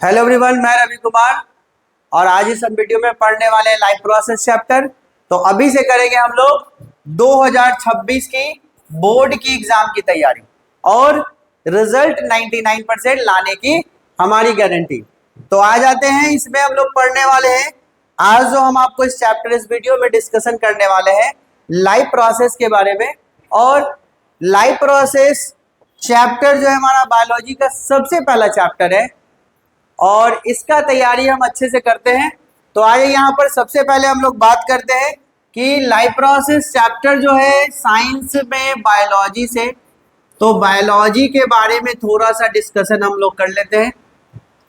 Hello everyone, मैं रवि कुमार और आज इस हम वीडियो में पढ़ने वाले हैं लाइफ प्रोसेस चैप्टर। तो अभी से करेंगे हम लोग 2026 की बोर्ड की एग्जाम की तैयारी और रिजल्ट 99% लाने की हमारी गारंटी। तो आ जाते हैं, इसमें हम लोग पढ़ने वाले हैं आज जो हम आपको इस चैप्टर इस वीडियो में डिस्कशन करने वाले हैं लाइफ प्रोसेस के बारे में। और लाइफ प्रोसेस चैप्टर जो है हमारा बायोलॉजी का सबसे पहला चैप्टर है और इसका तैयारी हम अच्छे से करते हैं। तो आइए यहाँ पर सबसे पहले हम लोग बात करते हैं कि लाइफ प्रोसेस चैप्टर जो है साइंस में बायोलॉजी से, तो बायोलॉजी के बारे में थोड़ा सा डिस्कशन हम लोग कर लेते हैं।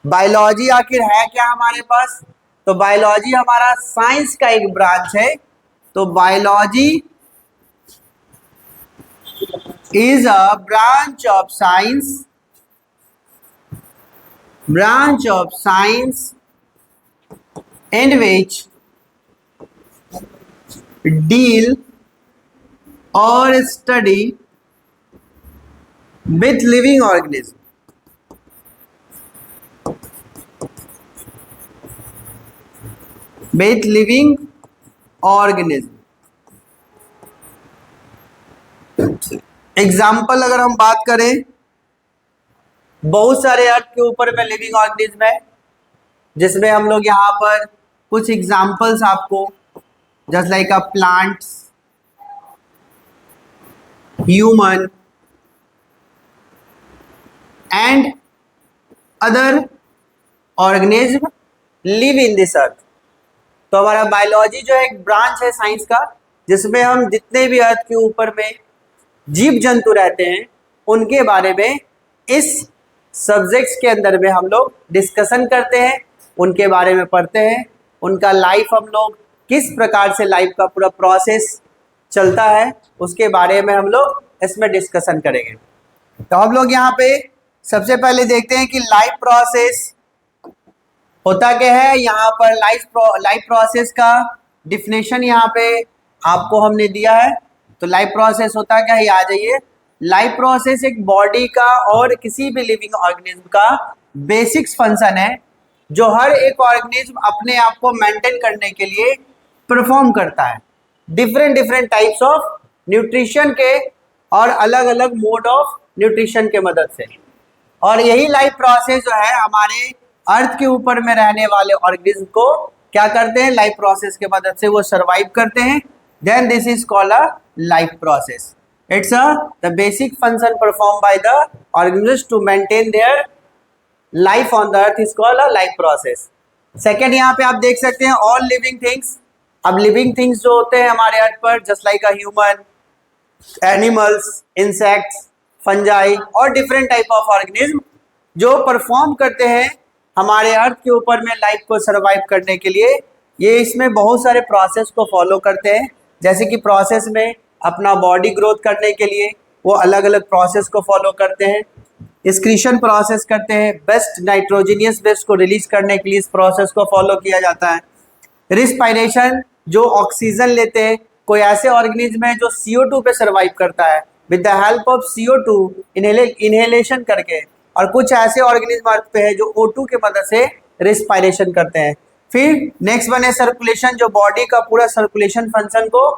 बायोलॉजी आखिर है क्या हमारे पास? तो बायोलॉजी हमारा साइंस का एक ब्रांच है। तो biology is a branch of science in which deal or study with living organism. Example अगर हम बात करें, बहुत सारे अर्थ के ऊपर में लिविंग ऑर्गेनिज्म है, जिसमें हम लोग यहाँ पर कुछ एग्जाम्पल्स आपको just like a plants, human and other organism live in this earth. तो हमारा बायोलॉजी जो है एक ब्रांच है साइंस का, जिसमें हम जितने भी अर्थ के ऊपर में जीव जंतु रहते हैं उनके बारे में इस सब्जेक्ट्स के अंदर में हम लोग डिस्कशन करते हैं, उनके बारे में पढ़ते हैं, उनका लाइफ हम लोग किस प्रकार से लाइफ का पूरा प्रोसेस चलता है उसके बारे में हम लोग इसमें डिस्कशन करेंगे। तो हम लोग यहाँ पे सबसे पहले देखते हैं कि लाइफ प्रोसेस होता क्या है। यहाँ पर लाइफ प्रोसेस का डिफिनेशन यहाँ पे आपको हमने दिया है। तो लाइफ प्रोसेस होता क्या है, आ जाइए। लाइफ प्रोसेस एक बॉडी का और किसी भी लिविंग ऑर्गेनिज्म का बेसिक्स फंक्शन है, जो हर एक ऑर्गेनिज्म अपने आप को मेंटेन करने के लिए परफॉर्म करता है डिफरेंट टाइप्स ऑफ न्यूट्रिशन के और अलग अलग मोड ऑफ न्यूट्रिशन के मदद से। और यही लाइफ प्रोसेस जो है हमारे अर्थ के ऊपर में रहने वाले ऑर्गेनिज्म को क्या करते हैं, लाइफ प्रोसेस के मदद से वो सर्वाइव करते हैं। Then this is called a life process. It's the basic function performed by the organisms to maintain their life on the earth is called a life process. Second, यहाँ पे आप देख सकते हैं all living things। अब living things जो होते हैं हमारे अर्थ पर, just like a human, animals, insects, fungi और different type of organism जो परफॉर्म करते हैं हमारे अर्थ के ऊपर में लाइफ को सर्वाइव करने के लिए, ये इसमें बहुत सारे प्रोसेस को फॉलो करते हैं। जैसे कि प्रोसेस में अपना बॉडी ग्रोथ करने के लिए वो अलग अलग प्रोसेस को फॉलो करते हैं। एक्सक्रीशन प्रोसेस करते हैं, बेस्ट नाइट्रोजनियस वेस्ट को रिलीज करने के लिए इस प्रोसेस को फॉलो किया जाता है। रिस्पायरेशन, जो ऑक्सीजन लेते हैं, कोई ऐसे ऑर्गेनिज्म है जो CO2 पे सर्वाइव करता है with the help of CO2 inhalation करके, और कुछ ऐसे ऑर्गेनिज्म अर्थ पे है जो O2 के मदद से रिस्पायरेशन करते हैं। फिर नेक्स्ट वन है सर्कुलेशन, जो बॉडी का पूरा सर्कुलेशन फंक्शन को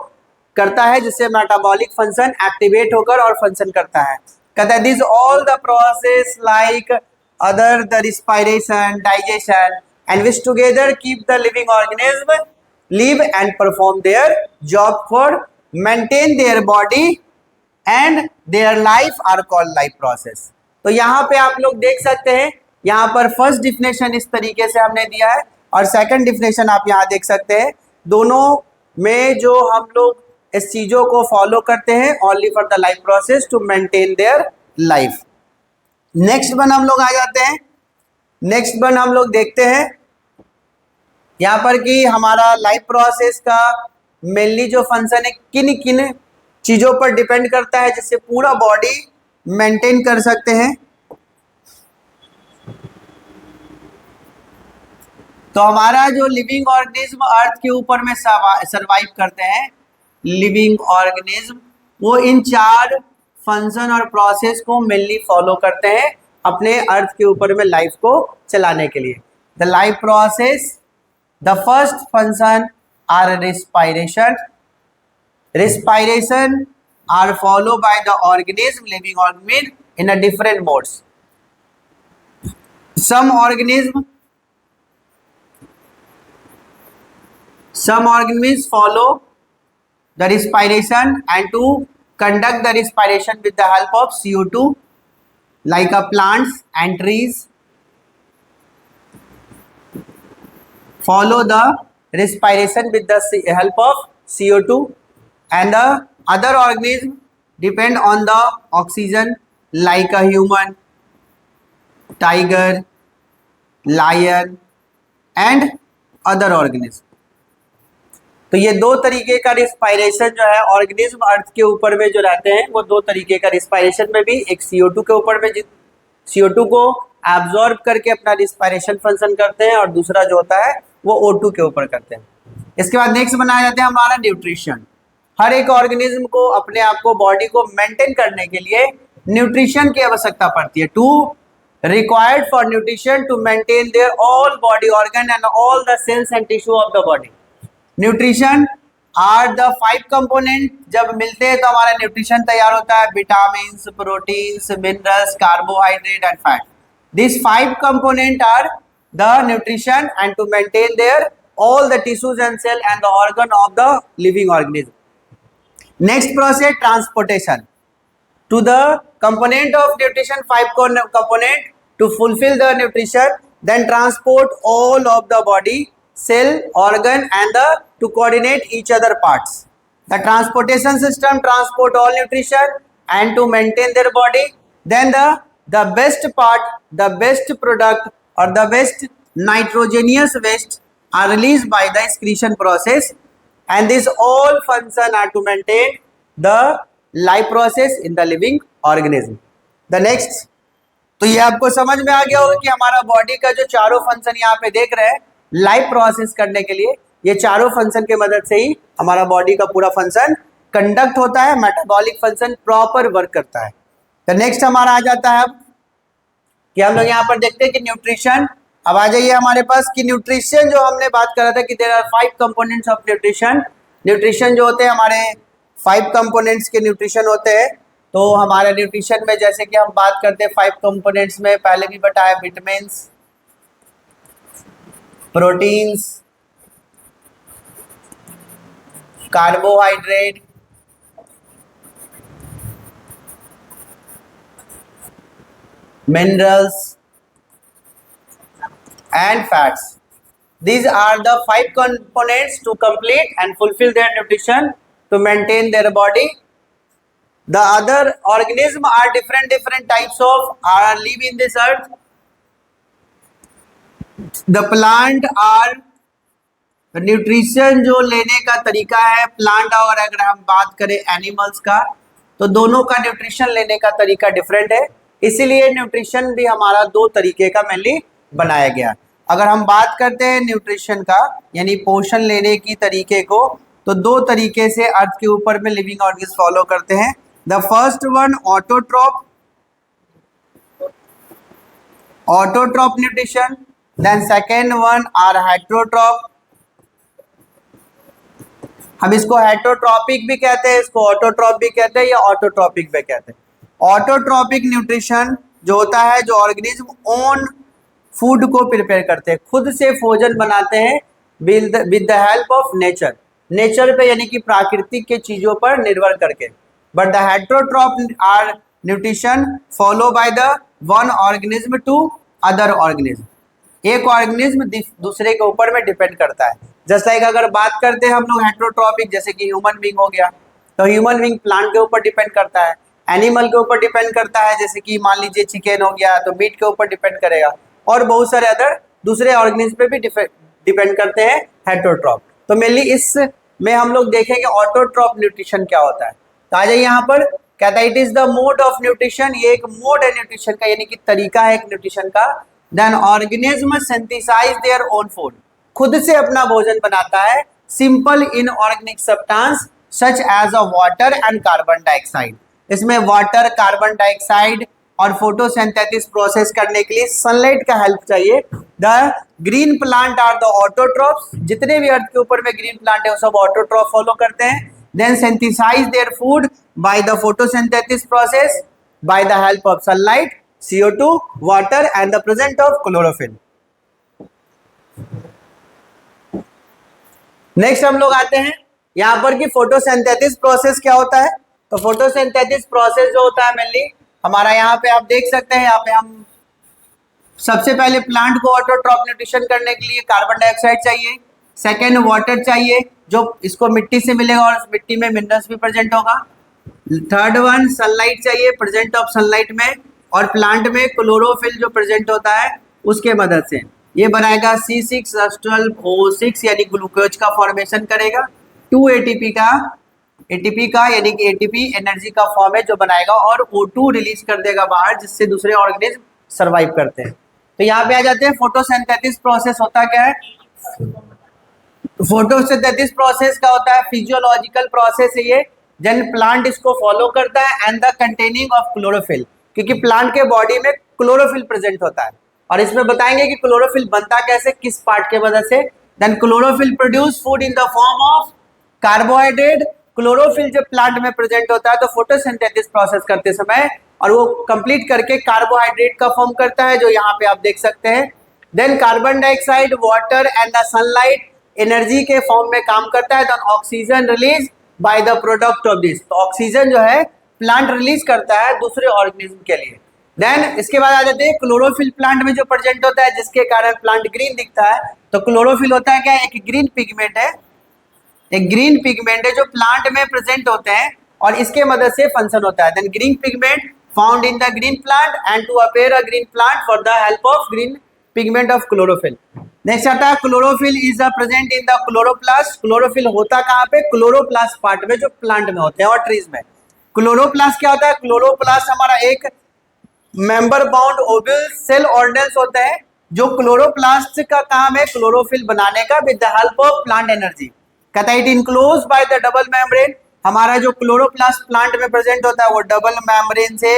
करता है, जिससे मेटाबॉलिक फंक्शन एक्टिवेट होकर और फंक्शन करता है। कहता है this all the process like other the respiration, digestion and which together keep the living organism live and perform their job for maintain their body and their life are called life process. तो यहाँ पे आप लोग देख सकते हैं, यहाँ पर फर्स्ट डिफिनेशन इस तरीके से हमने दिया है और सेकंड डिफिनेशन आप यहाँ देख सकते हैं। दोनों में जो हम लोग इस चीजों को फॉलो करते हैं only for the life process to maintain their life. Next one हम लोग आ जाते हैं। नेक्स्ट वन हम लोग देखते हैं यहाँ पर कि हमारा लाइफ प्रोसेस का मेनली जो फंक्शन है किन किन चीजों पर डिपेंड करता है, जिससे पूरा बॉडी मेंटेन कर सकते हैं। तो हमारा जो लिविंग ऑर्गेनिज्म अर्थ के ऊपर में सर्वाइव करते हैं, लिविंग ऑर्गेनिज्म वो इन 4 फंक्शन और प्रोसेस को मेनली फॉलो करते हैं अपने अर्थ के ऊपर में लाइफ को चलाने के लिए। The life process, the first function are respiration. Respiration are followed by the organism, living organism in a different modes. Some organisms follow the respiration and to conduct the respiration with the help of CO2, like plants and trees follow the respiration with the help of CO2, and the other organisms depend on the oxygen, like a human, tiger, lion and other organisms. तो ये दो तरीके का respiration जो है organism अर्थ के ऊपर में जो रहते हैं वो दो तरीके का रिस्पायरेशन में भी, एक CO2 के ऊपर में CO2 को एब्जॉर्ब करके अपना रिस्पायरेशन फंक्शन करते हैं और दूसरा जो होता है वो O2 के ऊपर करते हैं। इसके बाद नेक्स्ट बनाया जाता है हमारा न्यूट्रिशन। हर एक ऑर्गेनिज्म को अपने आप को बॉडी को मेंटेन करने के लिए न्यूट्रिशन की आवश्यकता पड़ती है। To required for nutrition to maintain their all body organ and all the cells and tissue of the body. Nutrition are the 5 component, जब मिलते हैं तो हमारा न्यूट्रिशन तैयार होता है। Vitamins, proteins, minerals, carbohydrate and fat. This 5 component are the nutrition and to maintain their all the tissues and cell and the organ of the living organism. Next process, transportation. To the component of nutrition, 5 component to fulfill the nutrition, then transport all of the body, cell, organ and the to coordinate each other parts. The transportation system transport all nutrition and to maintain their body. Then the best part, the best product or the best nitrogenous waste are released by the excretion process, and this all function are to maintain the life process in the living organism. The next, तो ये आपको समझ में आ गया होगा कि हमारा body का जो चारों फंक्शन यहाँ पे देख रहे हैं लाइफ प्रोसेस करने के लिए, ये चारों फंक्शन के मदद से ही हमारा बॉडी का पूरा फंक्शन कंडक्ट होता है, मेटाबॉलिक फंक्शन प्रॉपर वर्क करता है। तो नेक्स्ट हमारा आ जाता है अब कि हम लोग यहाँ पर देखते हैं कि न्यूट्रिशन। अब आ जाइए हमारे पास कि न्यूट्रिशन जो हमने बात करा था कि there are 5 components of nutrition. Nutrition जो होते हैं हमारे 5 कंपोनेंट्स के न्यूट्रिशन होते हैं। तो हमारे न्यूट्रिशन में जैसे कि हम बात करते हैं 5 कंपोनेंट्स में, पहले भी बताया, vitamins, proteins, carbohydrate, minerals and fats. These are the 5 components to complete and fulfill their nutrition to maintain their body. The other organism are different types of are live in this earth. The plant are nutrition जो लेने का तरीका है plant, और अगर हम बात करें एनिमल्स का तो दोनों का न्यूट्रिशन लेने का तरीका डिफरेंट है, इसीलिए न्यूट्रिशन भी हमारा 2 तरीके का मेनली बनाया गया। अगर हम बात करते हैं न्यूट्रिशन का यानी पोषण लेने की तरीके को, तो 2 तरीके से अर्थ के ऊपर में लिविंग ऑर्गेनिज्म फॉलो करते हैं। The first one autotroph nutrition, then second one are heterotroph. हम इसको हेट्रोट्रॉपिक भी कहते हैं, इसको ऑटोट्रॉप भी कहते हैं या ऑटोट्रॉपिक भी कहते हैं। ऑटोट्रॉपिक न्यूट्रिशन जो होता है, जो ऑर्गेनिज्म ओन फूड को प्रिपेयर करते हैं, खुद से भोजन बनाते हैं with the help of nature, nature पे यानी कि प्राकृतिक के चीज़ों पर निर्भर करके। But the heterotroph are nutrition follow by the one organism to other organism. एक ऑर्गेनिज्म दूसरे के ऊपर में डिपेंड करता है। जैसा कि अगर बात करते हैं हम लोग हेट्रोट्रॉपिक, जैसे कि ह्यूमन बींग हो गया, तो ह्यूमन बींग प्लांट के ऊपर डिपेंड करता है, एनिमल के ऊपर डिपेंड करता है, जैसे कि मान लीजिए चिकन हो गया तो मीट के ऊपर डिपेंड करेगा, और बहुत सारे अदर दूसरे ऑर्गेनिज्म पे भी डिपेंड करते हैं हेट्रोट्रॉप। तो मेनली इस में हम लोग देखेंगे ऑटोट्रॉप न्यूट्रिशन क्या होता है। तो आ जाइए यहाँ पर, कहता है it is the mode of nutrition, ये एक मोड है न्यूट्रिशन का यानी कि तरीका है एक न्यूट्रिशन का। Then organism synthesize their own food, खुद से अपना भोजन बनाता है, simple inorganic substance such as a water and carbon dioxide. इसमें वाटर, कार्बन डाइऑक्साइड और फोटोसिंथेसिस प्रोसेस करने के लिए सनलाइट का हेल्प चाहिए। The green plant are the autotrophs, जितने भी अर्थ के ऊपर में ग्रीन प्लांट है वो सब ऑटोट्रॉफ फॉलो करते हैं। Then synthesize their food by the photosynthesis process by the help of sunlight, CO2, water and the present of chlorophyll. Next हम लोग आते हैं यहाँ पर कि फोटोसिंथेसिस प्रोसेस क्या होता है। तो फोटोसिंथेसिस प्रोसेस जो होता है मेनली हमारा, यहाँ पे आप देख सकते हैं, यहाँ पे हम सबसे पहले प्लांट को ऑटोट्रॉफ न्यूट्रिशन करने के लिए कार्बन डाइऑक्साइड चाहिए, सेकेंड वाटर चाहिए जो इसको मिट्टी से मिलेगा और मिट्टी में मिनरल्स भी प्रेजेंट होगा, थर्ड वन सनलाइट चाहिए, प्रेजेंट ऑफ सनलाइट में, और प्लांट में क्लोरोफिल जो प्रेजेंट होता है उसके मदद से ये बनाएगा C6H12O6 यानी ग्लूकोज का फॉर्मेशन करेगा, 2 एटीपी का यानी कि एटीपी एनर्जी का फॉर्म है जो बनाएगा और O2 रिलीज कर देगा बाहर, जिससे दूसरे ऑर्गेनिज्म सरवाइव करते हैं। तो यहाँ पे आ जाते हैं फोटोसिंथेसिस प्रोसेस होता क्या है। फोटोसिंथेसिस प्रोसेस का होता है फिजियोलॉजिकल प्रोसेस है ये, जन प्लांट इसको फॉलो करता है and the containing of chlorophyll, क्योंकि प्लांट के बॉडी में क्लोरोफिल प्रेजेंट होता है और इसमें बताएंगे कि क्लोरोफिल बनता कैसे, किस पार्ट के मदद से। Then chlorophyll produce food in the form of carbohydrate. Chlorophyll जब प्लांट में प्रेजेंट होता है तो फोटोसिंथेसिस प्रोसेस करते समय और वो कंप्लीट करके कार्बोहाइड्रेट का फॉर्म करता है जो यहाँ पे आप देख सकते हैं। Then carbon dioxide, water and the sunlight energy के फॉर्म में काम करता है। Then oxygen release by the product of this, तो ऑक्सीजन जो है प्लांट रिलीज करता है दूसरे ऑर्गेनिज्म के लिए। देन इसके बाद आ जाते हैं क्लोरोफिल प्लांट में जो प्रेजेंट होता है जिसके कारण प्लांट ग्रीन दिखता है। तो क्लोरोफिल होता है क्या, एक ग्रीन पिगमेंट है, एक ग्रीन पिगमेंट है जो प्लांट में प्रेजेंट होते हैं और इसके मदद से फंक्शन होता है। Then green pigment found in the green plant and to appear a green plant for the help of green pigment of chlorophyll. Next आता है chlorophyll is present in the chloroplast. Chlorophyll होता कहाँ पे, chloroplast part में जो plant में होते हैं और ट्रीज में। क्लोरोप्लास्ट क्या होता है, क्लोरोप्लास्ट हमारा एक member bound oval cell organelles होते हैं जो क्लोरोप्लास्ट का काम है क्लोरोफिल बनाने का with the help of plant energy. कहता है it enclose by the double membrane. हमारा जो क्लोरोप्लास्ट प्लांट में प्रेजेंट होता है वो डबल मेम्ब्रेन से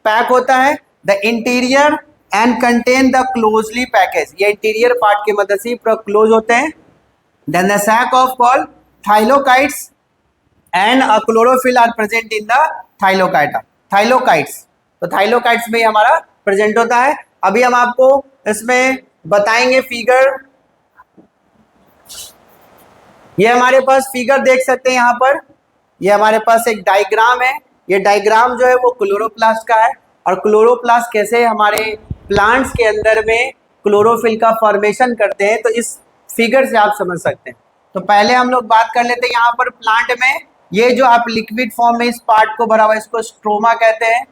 पैक होता है। The interior and contain the closely package, ये इंटीरियर पार्ट की मदद से पूरा क्लोज होते हैं। Then the sac of call thylakoids and a chlorophyll are present in the thylakoids. तो थाइलोकाइट्स में हमारा प्रेजेंट होता है। अभी हम आपको इसमें बताएंगे फिगर, ये हमारे पास फिगर देख सकते हैं यहाँ पर, ये हमारे पास एक डायग्राम है। ये डायग्राम जो है वो क्लोरोप्लास्ट का है और क्लोरोप्लास्ट कैसे हमारे प्लांट्स के अंदर में क्लोरोफिल का फॉर्मेशन करते हैं तो इस फिगर से आप समझ सकते हैं। तो पहले हम लोग बात कर लेते हैं यहाँ पर प्लांट में ये जो आप लिक्विड फॉर्म में इस पार्ट को भरा हुआ है इसको स्ट्रोमा कहते हैं।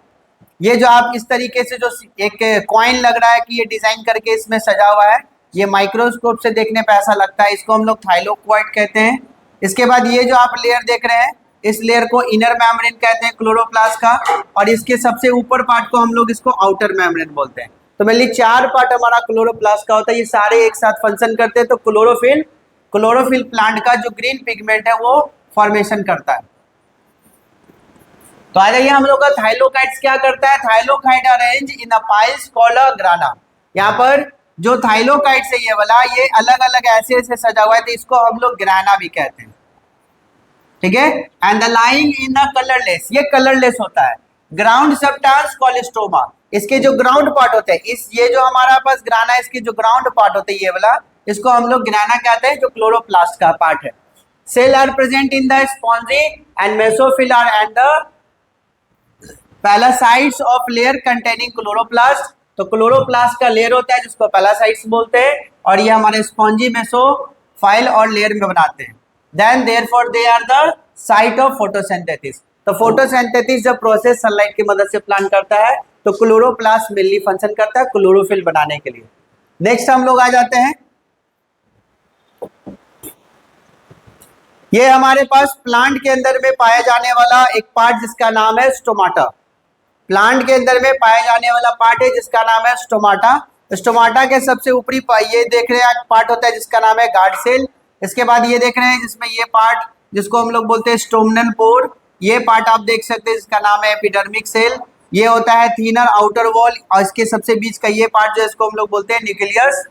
ये जो आप इस तरीके से जो एक कॉइन लग रहा है कि ये डिजाइन करके इसमें सजा हुआ है, ये माइक्रोस्कोप से देखने पे ऐसा लगता है, इसको हम लोग थाइलोक्वाइट कहते हैं। इसके बाद ये जो आप लेयर देख रहे हैं इस लेयर को इनर मेम्ब्रेन कहते हैं क्लोरोप्लास्ट का, और इसके सबसे ऊपर पार्ट को हम लोग इसको आउटर मेम्ब्रेन बोलते हैं। तो मेनली 4 पार्ट हमारा क्लोरोप्लास्ट का होता है, ये सारे एक साथ फंक्शन करते हैं। तो क्लोरोफिल प्लांट का जो ग्रीन पिगमेंट है वो फॉर्मेशन करता है। तो आ जाइए हम लोग का थाइलोकाइट्स क्या करता है। Thylakoid arrange in a piles called a grana. यहाँ पर जो थाइलोकाइट्स है ये वाला, ये अलग अलग ऐसे ऐसे सजा हुआ है तो इसको हम लोग ग्राना भी कहते हैं, ठीक है। And the lying in the colourless, ये कलरलेस होता है। ग्राउंड सब्सटेंस कॉल्ड स्टोमा, इसके जो ग्राउंड पार्ट होते हैं, इस ये जो हमारा पास ग्राना है इसके जो ग्राउंड पार्ट होते हैं ये वाला, इसको हम लोग ग्राना कहते हैं जो क्लोरोप्लास्ट का पार्ट है। Cell are present in the spongy and mesophyll are and the palisades of layer containing chloroplast. तो क्लोरोप्लास्ट का लेयर होता है जिसको पैलासाइट्स बोलते हैं और ये हमारे स्पॉन्जी मेसोफाइल और लेयर में बनाते हैं। Then therefore they are the site of photosynthesis. तो फोटोसिंथेसिस जब प्रोसेस सनलाइट की मदद से प्लांट करता है तो क्लोरोप्लास्ट मेनली फंक्शन करता है क्लोरोफिल बनाने के लिए। नेक्स्ट हम लोग आ जाते हैं, ये हमारे पास प्लांट के अंदर में पाया जाने वाला एक पार्ट जिसका नाम है स्टोमाटा। प्लांट के अंदर में पाया जाने वाला पार्ट है जिसका नाम है स्टोमाटा। स्टोमाटा के सबसे ऊपरी ये देख रहे हैं पार्ट होता है जिसका नाम है गार्ड सेल। इसके बाद ये देख रहे हैं जिसमें ये पार्ट जिसको हम लोग बोलते हैं स्टोमनल पोर, ये पार्ट आप देख सकते हैं जिसका नाम है एपिडर्मिक सेल। ये होता है थीनर आउटर वॉल, और इसके सबसे बीच का ये पार्ट जो इसको हम लोग बोलते हैं न्यूक्लियस।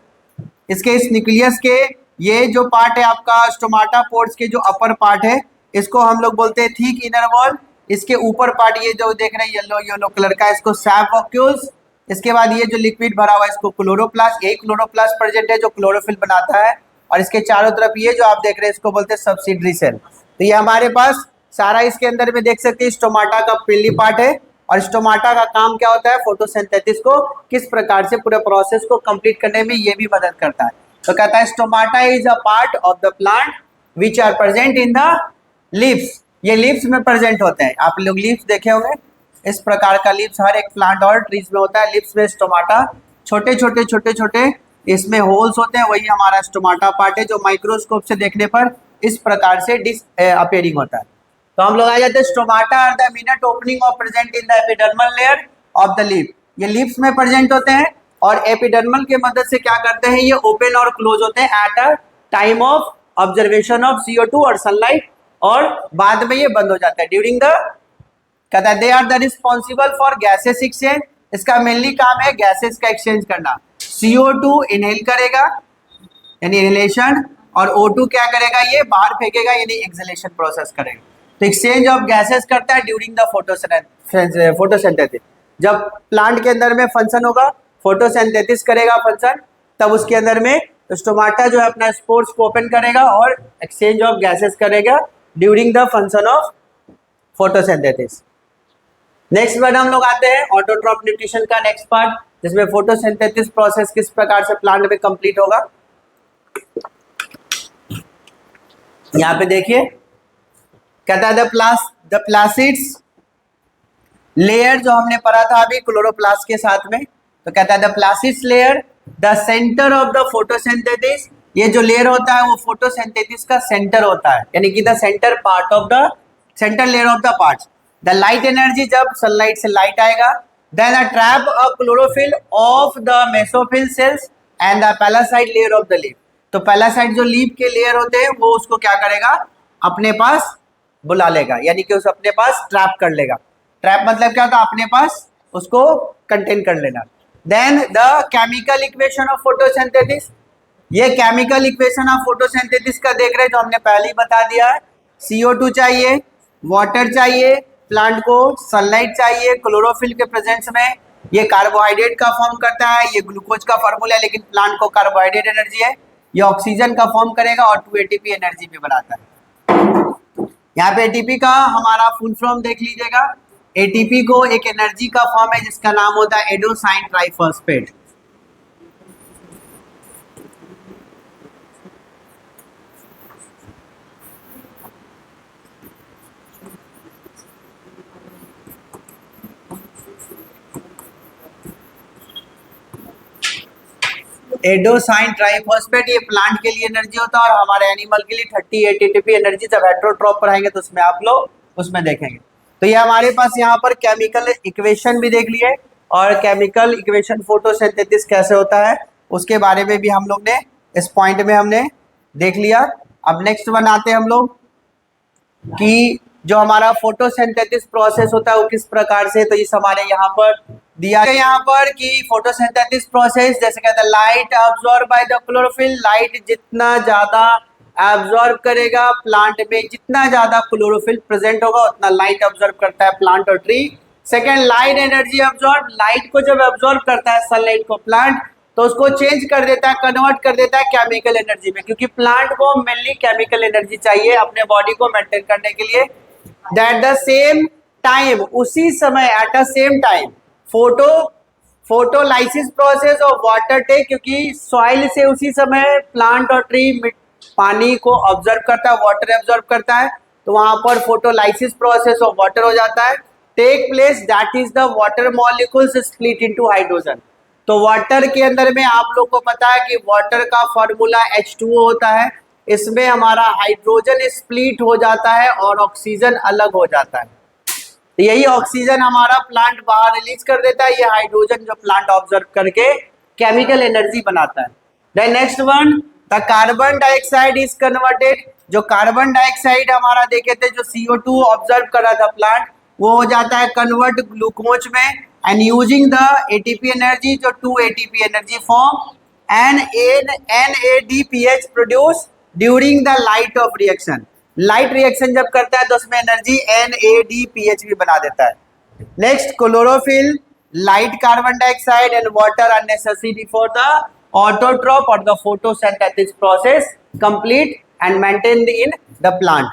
इसके इस न्यूक्लियस के ये जो पार्ट है आपका स्टोमाटा पोर्स के जो अपर पार्ट है, इसको हम लोग बोलते हैं थिक इनर वॉल। इसके ऊपर पार्ट ये जो देख रहे हैं येलो येलो कलर का, इसको सैप वॉक्यूल्स। इसके बाद ये जो लिक्विड भरा हुआ है इसको क्लोरोप्लास्ट, एक क्लोरोप्लास्ट प्रेजेंट है जो क्लोरोफिल बनाता है, और इसके चारों तरफ ये जो आप देख रहे हैं इसको बोलते हैं सब्सिडरी सेल। तो ये हमारे पास सारा इसके अंदर में देख सकते हैं स्टोमाटा का पहली पार्ट है, और स्टोमाटा का काम क्या होता है, फोटोसिंथेसिस को किस प्रकार से पूरे प्रोसेस को कंप्लीट करने में ये भी मदद करता है। तो कहता है stomata is a part of the plant which are present in the leaves. ये लीव्स में प्रेजेंट होते हैं, आप लोग लीव्स देखे होंगे, इस प्रकार का लीव्स हर एक प्लांट और ट्रीज में होता है। लीव्स में स्टोमाटा छोटे छोटे छोटे छोटे इसमें होल्स होते हैं, वही हमारा स्टोमाटा पार्ट है जो माइक्रोस्कोप से देखने पर इस प्रकार से अपीयरिंग होता है। तो हम लोग आ जाते हैं stomata are the minute opening और present in the epidermal layer of the leaf. ये लीव्स में प्रेजेंट होते हैं और एपिडर्मल के मदद से क्या करते हैं, ये ओपन और क्लोज होते हैं at a time of observation of CO2 और सनलाइट, और बाद में ये बंद हो जाता है ड्यूरिंग द, कहता है they are the responsible for gases exchange. इसका मेनली काम है गैसेस का एक्सचेंज करना। CO2 इनहेल करेगा यानी इनहेलेशन, और O2 क्या करेगा, ये बाहर फेंकेगा यानी एक्सहेलेशन प्रोसेस करेगा। तो एक्सचेंज ऑफ गैसेस करता है ड्यूरिंग द फोटोसिंथेसिस। जब प्लांट के अंदर में फंक्शन होगा, फोटोसिंथेसिस करेगा फंक्शन, तब उसके अंदर में स्टोमाटा जो है अपना स्पोर्स को ओपन करेगा और एक्सचेंज ऑफ गैसेस करेगा during the function of photosynthesis. Next word हम लोग आते हैं ऑटोट्रॉफ न्यूट्रिशन का नेक्स्ट पार्ट, जिसमें फोटोसिंथेसिस प्रोसेस किस प्रकार से प्लांट में कंप्लीट होगा। यहाँ पे देखिए कहता है द प्लासिड्स लेयर, जो हमने पढ़ा था अभी क्लोरोप्लास्ट के साथ में। तो कहता है the plastids layer the centre of the photosynthesis. ये जो लेयर होता है वो फोटोसिंथेसिस का सेंटर होता है, यानी कि the centre part of the centre layer of the parts. The light energy, जब सनलाइट से लाइट आएगा, then a trap a chlorophyll of the mesophyll cells and the palisade layer of the leaf. तो palisade जो leaf के layer होते हैं वो उसको क्या करेगा, अपने पास बुला लेगा, यानी कि उस अपने पास ट्रैप कर लेगा। ट्रैप मतलब क्या होता है, अपने पास उसको कंटेन कर लेना। Then the chemical equation of photosynthesis, ये केमिकल इक्वेशन ऑफ फोटोसिंथेसिस का देख रहे हैं जो हमने पहले ही बता दिया है। CO2 चाहिए, वाटर चाहिए, प्लांट को सनलाइट चाहिए, क्लोरोफिल के प्रेजेंस में ये कार्बोहाइड्रेट का फॉर्म करता है, ये ग्लूकोज का फॉर्मूला है, लेकिन प्लांट को कार्बोहाइड्रेट एनर्जी है, ये ऑक्सीजन का फॉर्म करेगा और 2 ATP एनर्जी भी बनाता है। यहाँ पे ATP का हमारा फुल फॉर्म देख लीजिएगा। ATP को एक एनर्जी का फॉर्म है जिसका नाम होता है एडोसाइन ट्राइफॉस्फेट। एडोसाइन ट्राइफॉस्फेट ये प्लांट के लिए एनर्जी होता है, और हमारे एनिमल के लिए 38 ATP एनर्जी। जब हेट्रोट्रॉप पर आएंगे तो उसमें आप लोग उसमें देखेंगे। तो ये हमारे पास यहाँ पर केमिकल इक्वेशन भी देख लिए, और केमिकल इक्वेशन फोटोसिंथेसिस कैसे होता है उसके बारे में भी हम लोग ने इस पॉइंट में हमने देख लिया। अब नेक्स्ट वन आते हैं हम लोग कि जो हमारा फोटोसिंथेसिस प्रोसेस होता है वो किस प्रकार से, तो इस हमारे यहाँ पर दिया है यहाँ पर कि फोटोसिंथेसिस प्रोसेस जैसे कहता है light absorb by the chlorophyll. Light जितना ज्यादा एब्जॉर्ब करेगा प्लांट में, जितना ज्यादा क्लोरोफिल प्रेजेंट होगा उतना लाइट अब्जॉर्ब करता है प्लांट और tree. Second, light energy absorb, light को जब अब्जॉर्ब करता है सनलाइट को प्लांट, तो उसको चेंज कर देता है, कन्वर्ट कर देता है केमिकल एनर्जी में, क्योंकि प्लांट को मेनली केमिकल एनर्जी चाहिए अपने बॉडी को मेंटेन करने के लिए। दैट द सेम टाइम, उसी समय at the same time photolysis process of water take, क्योंकि सॉइल से उसी समय प्लांट और ट्री पानी को ऑब्जर्व करता है, वाटर एब्जॉर्ब करता है, तो वहां पर फोटोलाइसिस प्रोसेस ऑफ वाटर हो जाता है take place. That is the water molecules split into hydrogen. तो वाटर के अंदर में आप लोग को पता है कि वाटर का फॉर्मूला H2O होता है, इसमें हमारा हाइड्रोजन स्प्लिट हो जाता है और ऑक्सीजन अलग हो जाता है। तो यही ऑक्सीजन हमारा प्लांट बाहर रिलीज कर देता है, ये हाइड्रोजन जो प्लांट ऑब्जर्व करके केमिकल एनर्जी बनाता है। Then next one, the carbon dioxide is converted. जो कार्बन डाइऑक्साइड हमारा देखे थे, जो CO2 ऑब्जर्व कर रहा था प्लांट, वो हो जाता है कन्वर्ट ग्लूकोज में and using the ATP energy जो 2 ATP energy form and NADPH produce during the light of reaction. Light reaction जब करता है तो उसमें एनर्जी NADPH भी बना देता है। Next chlorophyll, light carbon dioxide and water are necessary for the autotroph or the photosynthesis process complete and maintained in the plant.